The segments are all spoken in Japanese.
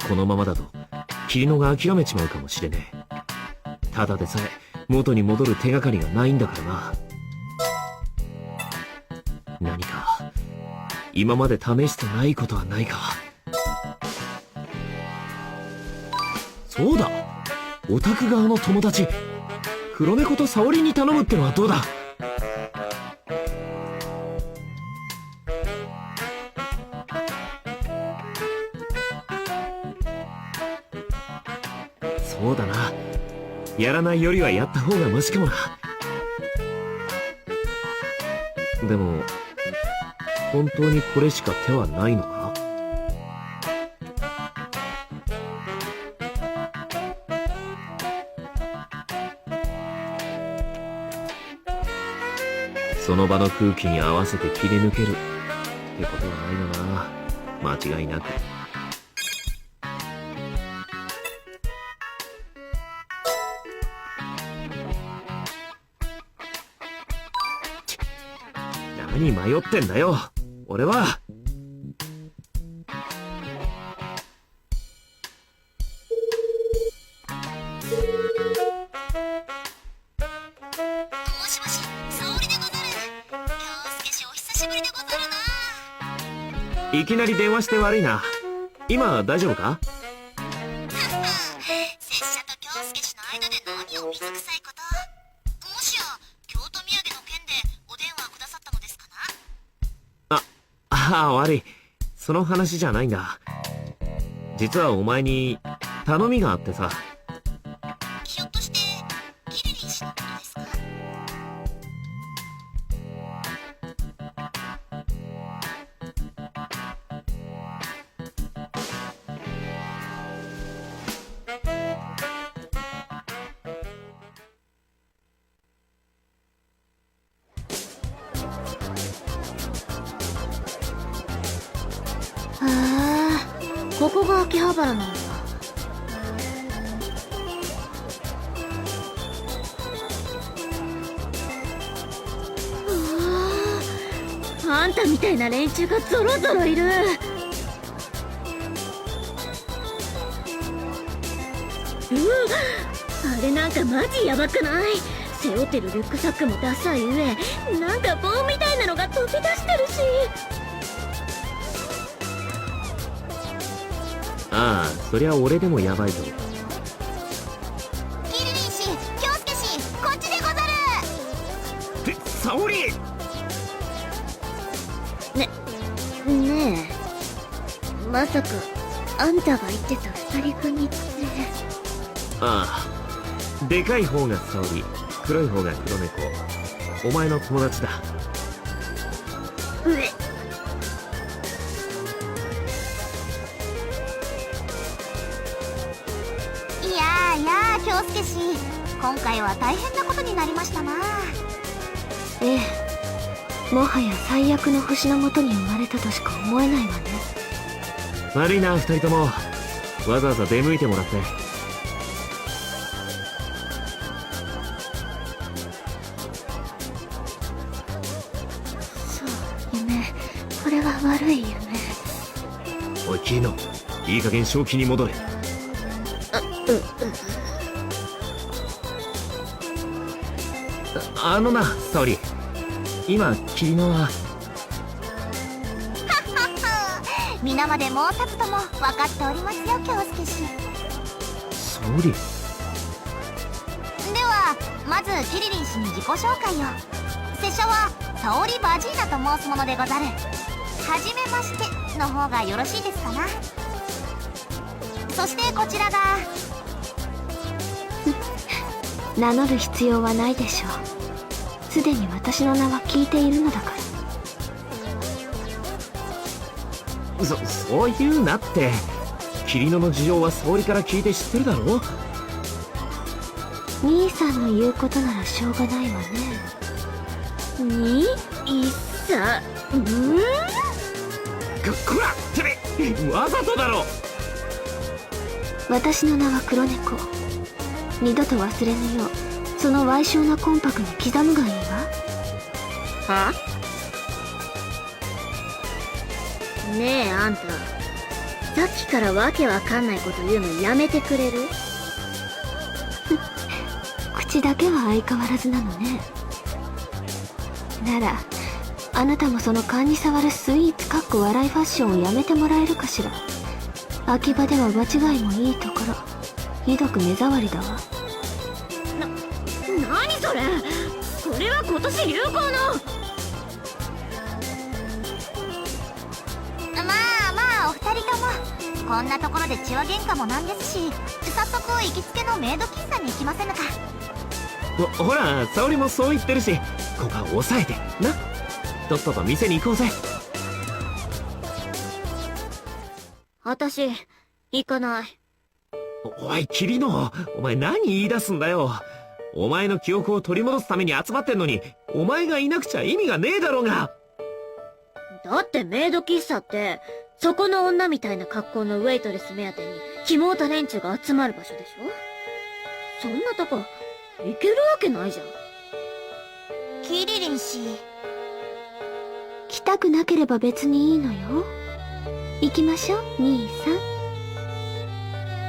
このままだと霧野が諦めちまうかもしれねえ。ただでさえ元に戻る手がかりがないんだからな。何か今まで試してないことはないか。そうだ、オタク側の友達黒猫と沙織に頼むってのはどうだ。そうだな、やらないよりはやった方がマシかもな。でも本当にこれしか手はないのか。その場の空気に合わせて切り抜けるってことはないのな、間違いなく。何迷ってんだよ、俺は。もしもし、沙織でござる。京介氏お久しぶりでござるな。いきなり電話して悪いな。今大丈夫か。拙者と京介氏の間で何を水臭いこと。もしや京都土産の件でお電話くださったのですかな。悪い、その話じゃないんだ。実はお前に頼みがあってさ。ひょっとしてキリリン氏のことですか。ここが秋葉原なんだ。あんたみたいな連中がゾロゾロいる。あれなんかマジヤバくない？背負ってるリュックサックもダサい上、なんか棒みたいなのが飛び出してるし。ああ、そりゃ俺でもヤバいぞ。キリリン氏、京介氏、こっちでござる。って沙織。ねえ、まさかあんたが言ってた二人組って。ああ、でかい方が沙織、黒い方が黒猫。お前の友達だ。いや京介氏、今回は大変なことになりましたな。ええ、もはや最悪の星のもとに生まれたとしか思えないわね。悪いな、二人ともわざわざ出向いてもらって。そう、夢、これは悪い夢。おいキリノ、いい加減正気に戻れ。あのな沙織、今キリノは皆までもうたつとも分かっておりますよ、京介氏。沙織。ではまずキリリン氏に自己紹介を。拙者は沙織バジーナと申すものでござる。はじめましての方がよろしいですかな。そしてこちらが名乗る必要はないでしょう。すでに私の名は聞いているのだから。そう言うなって。キリノの事情は沙織から聞いて知ってるだろ。兄さんの言うことならしょうがないわね。にいさこらてめえ、わざとだろ。私の名は黒猫。二度と忘れぬようその矮小な魂魄に刻むがいいわ。は？ねえあんた、さっきからわけわかんないこと言うのやめてくれる？口だけは相変わらずなのね。ならあなたもその勘に触るスイーツかっこ笑いファッションをやめてもらえるかしら。秋葉では間違いもいいところ、ひどく目障りだわ。何それ？これは今年流行の。まあお二人ともこんなところで血は喧嘩もなんですし、早速行きつけのメイド喫茶に行きませぬか。ほら沙織もそう言ってるし、ここは抑えてな。とっとと店に行こうぜ。私行かない。おいキリノ、お前何言い出すんだよ。お前の記憶を取り戻すために集まってんのに、お前がいなくちゃ意味がねえだろうが。だってメイド喫茶ってそこの女みたいな格好のウェイトレス目当てにキモータ連中が集まる場所でしょ。そんなとこ行けるわけないじゃん。キリリン氏、来たくなければ別にいいのよ。行きましょう兄さん。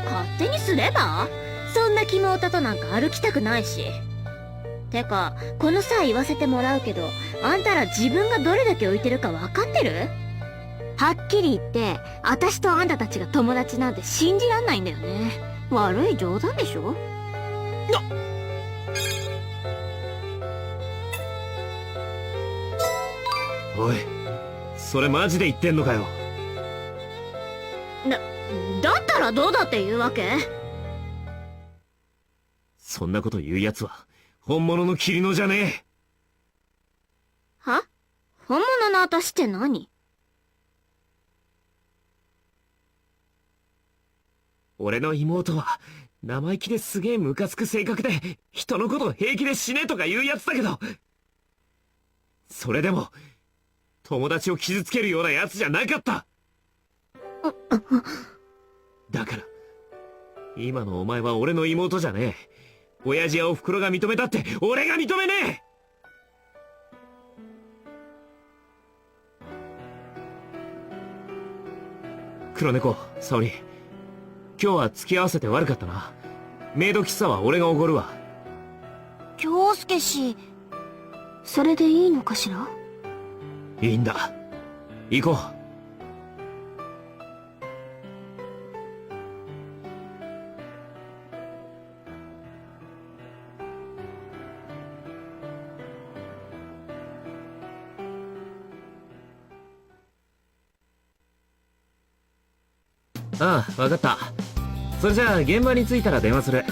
勝手にすれば？そんなキモータとなんか歩きたくないし。てかこの際言わせてもらうけど、あんたら自分がどれだけ浮いてるか分かってる？はっきり言って私とあんたたちが友達なんて信じらんないんだよね。悪い冗談でしょ。おい、それマジで言ってんのかよ。だったらどうだって言うわけ？そんなこと言うやつは本物のキリノじゃねえ。は？本物の私って何？俺の妹は生意気ですげえムカつく性格で、人のこと平気で死ねとか言うやつだけど、それでも友達を傷つけるようなやつじゃなかった。だから今のお前は俺の妹じゃねえ。親父やおふくろが認めたって俺が認めねえ。黒猫、沙織、今日は付き合わせて悪かったな。メイド喫茶は俺がおごるわ。京介氏、それでいいのかしら？いいんだ、行こう。ああ、わかった。それじゃあ現場に着いたら電話する。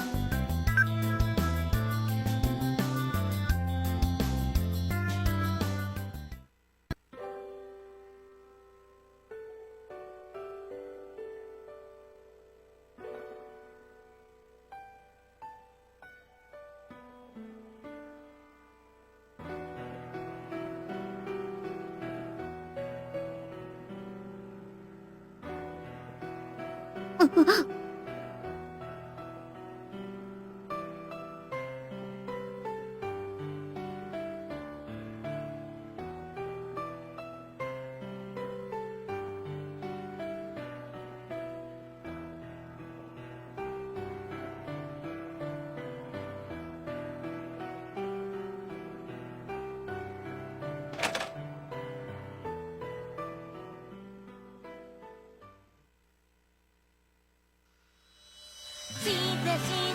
しぜし